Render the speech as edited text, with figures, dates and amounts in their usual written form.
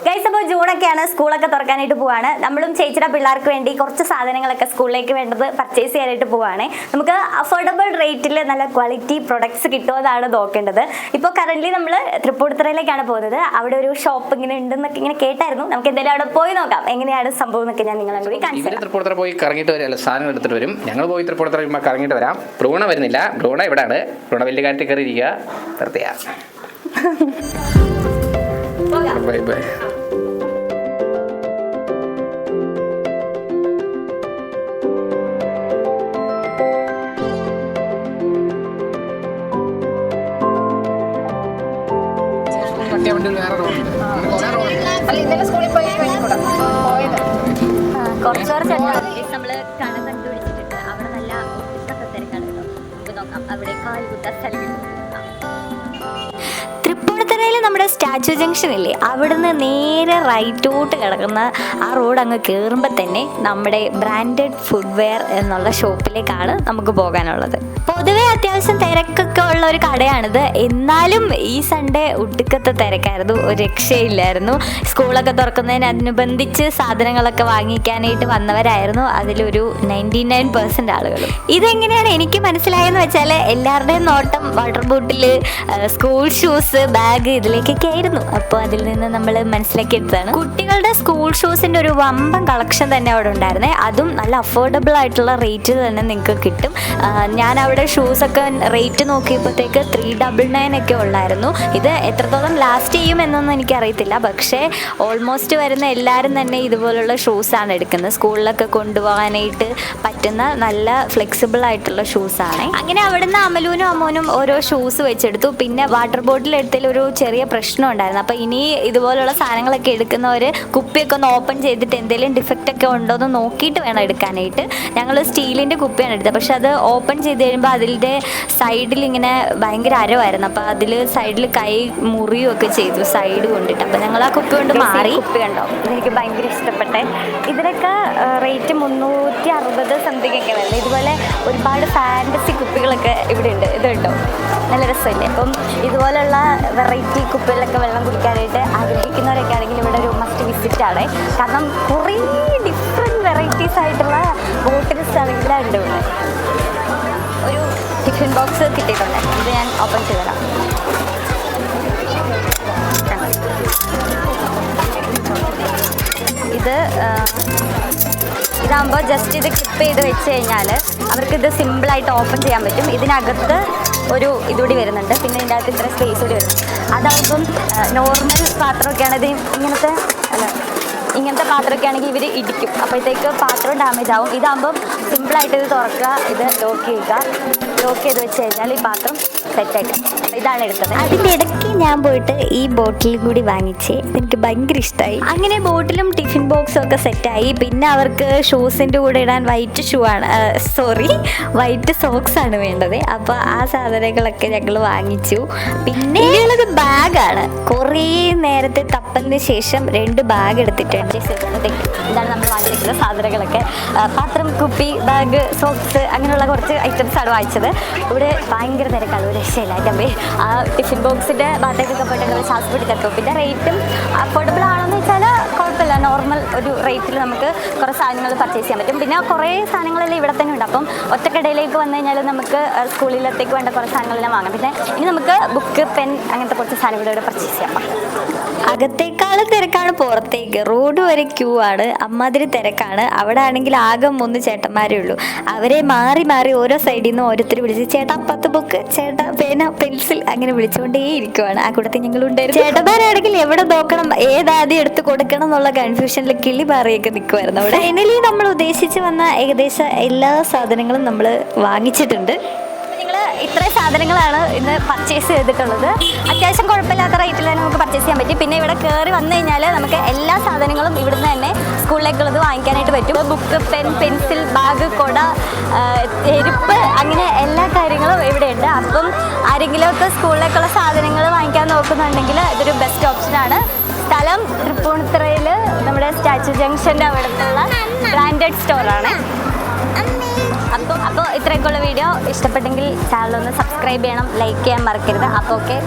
Guys, അപ്പോൾ ജൂണൊക്കെയാണ്, സ്കൂളൊക്കെ തുറക്കാനായിട്ട് പോവാണ്. നമ്മളും ചേച്ചിയുടെ പിള്ളേർക്ക് വേണ്ടി കുറച്ച് സാധനങ്ങളൊക്കെ സ്കൂളിലേക്ക് വേണ്ടത് പർച്ചേസ് ചെയ്യാനായിട്ട് പോവാണ്. നമുക്ക് അഫോർഡബിൾ റേറ്റിൽ നല്ല ക്വാളിറ്റി പ്രൊഡക്ട്സ് കിട്ടുമെന്നാണ് നോക്കേണ്ടത്. ഇപ്പോൾ കറന്റ് നമ്മൾ തൃപ്പൂണിത്തുറയിലേക്കാണ് പോകുന്നത്. അവിടെ ഒരു ഷോപ്പ് ഇങ്ങനെ ഉണ്ടെന്നൊക്കെ ഇങ്ങനെ കേട്ടായിരുന്നു. നമുക്ക് എന്തായാലും അവിടെ പോയി നോക്കാം എങ്ങനെയാണ് സംഭവം എന്നൊക്കെ ഞാൻ നിങ്ങളെ കൂടി കാണിച്ചു. തൃപ്പൂണിത്തുറ പോയി കറങ്ങിയിട്ട് വരും, സാധനം എടുത്തിട്ട് വരും. ഞങ്ങൾ പോയി തൃപ്പൂണിത്തുറ കറങ്ങിയിട്ട് വരാം. ഭ്രൂണ വരുന്നില്ല, ഭ്രൂണ ഇവിടെയാണ്. ഭ്രൂണ വലിയ കാറ്റ് കയറിയിരിക്കുക. നിർത്തിയാ ബൈ ബൈ. നമ്മള് കട കണ്ടുപിടിച്ചിട്ടുണ്ട്. അവിടെ നല്ല തിരക്കാണ് കേട്ടോ. നമുക്ക് നോക്കാം അവിടെ കാൽ കുത്താൻ സ്ഥലം. തൃപ്പൂണിത്തുറയിൽ നമ്മുടെ സ്റ്റാച്യു ജംഗ്ഷൻ ഇല്ലേ, അവിടുന്ന് നേരെ റൈറ്റോട്ട് കിടക്കുന്ന ആ റോഡ് അങ്ങ് കയറുമ്പോൾ തന്നെ നമ്മുടെ ബ്രാൻഡഡ് ഫുഡ്വെയർ എന്നുള്ള ഷോപ്പിലേക്കാണ് നമുക്ക് പോകാനുള്ളത്. പൊതുവെ അത്യാവശ്യം തിരക്കൊക്കെ ഉള്ള ഒരു കടയാണിത്. എന്നാലും ഈ സൺഡേ ഒടുക്കത്തെ തിരക്കായിരുന്നു, ഒരു രക്ഷയില്ലായിരുന്നു. സ്കൂളൊക്കെ തുറക്കുന്നതിനനുബന്ധിച്ച് സാധനങ്ങളൊക്കെ വാങ്ങിക്കാനായിട്ട് വന്നവരായിരുന്നു അതിലൊരു 99% ആളുകൾ. ഇതെങ്ങനെയാണ് എനിക്ക് മനസ്സിലായെന്ന് വെച്ചാൽ എല്ലാവരുടെയും നോട്ടം water bottle, school shoes, bag ഇതിലേക്കൊക്കെ ആയിരുന്നു. അപ്പോൾ അതിൽ നിന്ന് നമ്മൾ മനസ്സിലാക്കിയെടുത്തതാണ്. കുട്ടികളുടെ സ്കൂൾ ഷൂസിൻ്റെ ഒരു വമ്പൻ കളക്ഷൻ തന്നെ അവിടെ ഉണ്ടായിരുന്നേ. അതും നല്ല അഫോർഡബിൾ ആയിട്ടുള്ള റേറ്റ് തന്നെ നിങ്ങൾക്ക് കിട്ടും. ഞാൻ അവിടെ ഷൂസൊക്കെ റേറ്റ് നോക്കിയപ്പോഴത്തേക്ക് 399 ഒക്കെ ഉള്ളായിരുന്നു. ഇത് എത്രത്തോളം ലാസ്റ്റ് ചെയ്യും എന്നൊന്നും എനിക്കറിയത്തില്ല. പക്ഷേ ഓൾമോസ്റ്റ് വരുന്ന എല്ലാവരും തന്നെ ഇതുപോലുള്ള ഷൂസാണ് എടുക്കുന്നത്. സ്കൂളിലൊക്കെ കൊണ്ടുപോകാനായിട്ട് പറ്റുന്ന നല്ല ഫ്ലെക്സിബിൾ ആയിട്ടുള്ള ഷൂസാണ്. അങ്ങനെ അവിടുന്ന് അമലൂനും അമ്മൂനും ഓരോ ഷൂസ് വെച്ചെടുത്തു. പിന്നെ വാട്ടർ ബോട്ടിൽ എടുത്തതിൽ ഒരു ചെറിയ പ്രശ്നം ഉണ്ടായിരുന്നു. അപ്പോൾ ഇനി ഇതുപോലുള്ള സാധനങ്ങളൊക്കെ എടുക്കുന്നവർ കുപ്പിയൊക്കെ ഒന്ന് ഓപ്പൺ ചെയ്തിട്ട് എന്തെങ്കിലും ഡിഫക്റ്റ് ഒക്കെ ഉണ്ടോ എന്ന് നോക്കിയിട്ട് വേണം എടുക്കാനായിട്ട്. ഞങ്ങൾ സ്റ്റീലിൻ്റെ കുപ്പിയാണ് എടുത്തത്. പക്ഷെ അത് ഓപ്പൺ ചെയ്ത് കഴിയുമ്പോൾ അതിൻ്റെ സൈഡിൽ ഇങ്ങനെ ഭയങ്കര അരവായിരുന്നു. അപ്പോൾ അതിൽ സൈഡിൽ കൈ മുറിയുമൊക്കെ ചെയ്തു സൈഡ് കൊണ്ടിട്ട്. അപ്പോൾ ഞങ്ങൾ ആ കുപ്പി കൊണ്ട് മാറി. കുപ്പി കണ്ടോ, എനിക്ക് ഭയങ്കര ഇഷ്ടപ്പെട്ടെ. ഇതിനൊക്കെ റേറ്റ് 360 സംതിങ് ഒക്കെ വരുന്നത്. ഇതുപോലെ ഒരുപാട് ഫാൻറ്റസി കുപ്പികളൊക്കെ ഇവിടെ ഉണ്ട്. ഇത് കേട്ടോ, നല്ല രസമില്ലേ. അപ്പം ഇതുപോലുള്ള വെറൈറ്റി കുപ്പികളിലൊക്കെ വെള്ളം കുടിക്കാനായിട്ട് ആഗ്രഹിക്കുന്നവരൊക്കെ ആണെങ്കിൽ ഇവിടെ ഒരു മസ്റ്റ് വിസിറ്റ് ആണ്. കാരണം കുറേ ഡിഫറെൻറ്റ് വെറൈറ്റീസ് ആയിട്ടുള്ള ബോട്ടിൽസ് ആണെങ്കിലും ഉണ്ട് ഇവിടെ. ഒരു ടിഫിൻ ബോക്സ് കിട്ടിയിട്ടുണ്ട്. ഇത് ഞാൻ ഓപ്പൺ ചെയ്ത് തരാം. ഇതാകുമ്പോൾ ജസ്റ്റ് ഇത് ക്ലിപ്പ് ചെയ്ത് വെച്ച് കഴിഞ്ഞാൽ അവർക്കിത് സിമ്പിളായിട്ട് ഓപ്പൺ ചെയ്യാൻ പറ്റും. ഇതിനകത്ത് ഒരു ഇതുകൂടി വരുന്നുണ്ട്. പിന്നെ ഇതിൻ്റെ അകത്ത് ഇത്ര സ്പേസ് കൂടി വരുന്നുണ്ട്. അതാകുമ്പം നോർമൽ പാത്രമൊക്കെയാണ്. ഇത് ഇങ്ങനത്തെ പാത്രമൊക്കെ ആണെങ്കിൽ ഇവർ ഇടിക്കും. അപ്പോഴത്തേക്ക് പാത്രം ഡാമേജ് ആവും. ഇതാകുമ്പം സിമ്പിളായിട്ട് ഇത് തുറക്കുക, ഇത് ലോക്ക് ചെയ്യുക. ലോക്ക് ചെയ്ത് വെച്ച് കഴിഞ്ഞാൽ ഈ പാത്രം സെറ്റായിട്ട്. ഇതാണ് എടുത്തത്. അതിൻ്റെ ഇടയ്ക്ക് ഞാൻ പോയിട്ട് ഈ ബോട്ടിലും കൂടി വാങ്ങിച്ച് എനിക്ക് ഭയങ്കര ഇഷ്ടമായി. അങ്ങനെ ബോട്ടിലും ടിഫിൻ ബോക്സും ഒക്കെ സെറ്റായി. പിന്നെ അവർക്ക് ഷൂസിൻ്റെ കൂടെ ഇടാൻ വൈറ്റ് സോക്സ് ആണ് വേണ്ടത്. അപ്പോൾ ആ സാധനങ്ങളൊക്കെ ഞങ്ങൾ വാങ്ങിച്ചു. പിന്നെ ഉള്ളത് ബാഗാണ്. കുറേ നേരത്തെ തപ്പലിന് ശേഷം 2 ബാഗ് എടുത്തിട്ടുണ്ട്. ഇതാണ് നമ്മൾ വാങ്ങിച്ചിട്ടുള്ള സാധനങ്ങളൊക്കെ. പാത്രം, കുപ്പി, ബാഗ്, സോക്സ് അങ്ങനെയുള്ള കുറച്ച് ഐറ്റംസാണ് വാങ്ങിച്ചത്. ഇവിടെ ഭയങ്കര തിരക്കാണ്, ഒരു രക്ഷയില്ല. എൻ്റെ ആ ടിഫിൻ ബോക്സിൻ്റെ ഭാഗത്തേക്കൊക്കെ പോയിട്ട് നമ്മൾ ശ്വാസം പിടിച്ചെത്തും. പിന്നെ റേറ്റും അഫോർഡബിൾ ആണെന്ന് വെച്ചാൽ കുഴപ്പമില്ല. നോർമൽ ഒരു റേറ്റിൽ നമുക്ക് കുറേ സാധനങ്ങൾ പർച്ചേസ് ചെയ്യാൻ പറ്റും. പിന്നെ കുറേ സാധനങ്ങളെല്ലാം ഇവിടെ തന്നെ ഉണ്ട്. അപ്പം ഒറ്റക്കടയിലേക്ക് വന്നു കഴിഞ്ഞാൽ നമുക്ക് സ്കൂളിലത്തേക്ക് വേണ്ട കുറേ സാധനങ്ങളെല്ലാം വാങ്ങാം. പിന്നെ ഇനി നമുക്ക് ബുക്ക്, പെൻ അങ്ങനത്തെ കുറച്ച് സാധനങ്ങൾ ഇവിടെ പർച്ചേസ് ചെയ്യാം. അകത്തേക്കാളും തിരക്കാണ് പുറത്തേക്ക്. റോഡ് വരെ ക്യൂ ആണ്, അമ്മാതിരി തിരക്കാണ്. അവിടെ ആണെങ്കിൽ ആകെ 3 ചേട്ടന്മാരേ ഉള്ളൂ. അവരെ മാറി മാറി ഓരോ സൈഡിൽ നിന്ന് ഓരോരുത്തർ വിളിച്ച് ചേട്ടാ 10 ബുക്ക്, ചേട്ടാ പേന, പെൻസിൽ അങ്ങനെ വിളിച്ചുകൊണ്ടേ ഇരിക്കുവാണ്. ആ കൂട്ടത്തിൽ ഞങ്ങളുണ്ടായിരുന്നു. ചേട്ടന്മാരാണെങ്കിൽ എവിടെ നോക്കണം, ഏതാദ്യം എടുത്ത് കൊടുക്കണം എന്നുള്ള കൺഫ്യൂഷനിൽ കിളി പാറിയൊക്കെ നിൽക്കുമായിരുന്നു അവിടെ. ഫൈനലി നമ്മൾ ഉദ്ദേശിച്ച് വന്ന ഏകദേശം എല്ലാ സാധനങ്ങളും നമ്മൾ വാങ്ങിച്ചിട്ടുണ്ട്. ഇത്രയും സാധനങ്ങളാണ് ഇന്ന് പർച്ചേസ് ചെയ്തിട്ടുള്ളത്. അത്യാവശ്യം കുഴപ്പമില്ലാത്ത റേറ്റിൽ തന്നെ നമുക്ക് പർച്ചേസ് ചെയ്യാൻ പറ്റും. പിന്നെ ഇവിടെ കയറി വന്നു കഴിഞ്ഞാൽ നമുക്ക് എല്ലാ സാധനങ്ങളും ഇവിടുന്ന് തന്നെ സ്കൂളിലേക്കുള്ളത് വാങ്ങിക്കാനായിട്ട് പറ്റും. ബുക്ക്, പെൻ, പെൻസിൽ, ബാഗ്, കൊട, ചെരുപ്പ് അങ്ങനെ എല്ലാ കാര്യങ്ങളും ഇവിടെയുണ്ട്. അപ്പം ആരെങ്കിലുമൊക്കെ സ്കൂളിലേക്കുള്ള സാധനങ്ങൾ വാങ്ങിക്കാൻ നോക്കുന്നുണ്ടെങ്കിൽ ഇതൊരു ബെസ്റ്റ് ഓപ്ഷനാണ്. സ്ഥലം തൃപ്പൂണിത്തുറയിൽ നമ്മുടെ സ്റ്റാച്യു ജംഗ്ഷൻ്റെ അവിടുത്തുള്ള ബ്രാൻഡഡ് സ്റ്റോറാണ്. അപ്പോൾ ഇത്രയൊക്കെയുള്ള വീഡിയോ ഇഷ്ടപ്പെട്ടെങ്കിൽ ചാനലൊന്ന് സബ്സ്ക്രൈബ് ചെയ്യണം, ലൈക്ക് ചെയ്യാൻ മറക്കരുത്. അപ്പോൾ ഓക്കെ.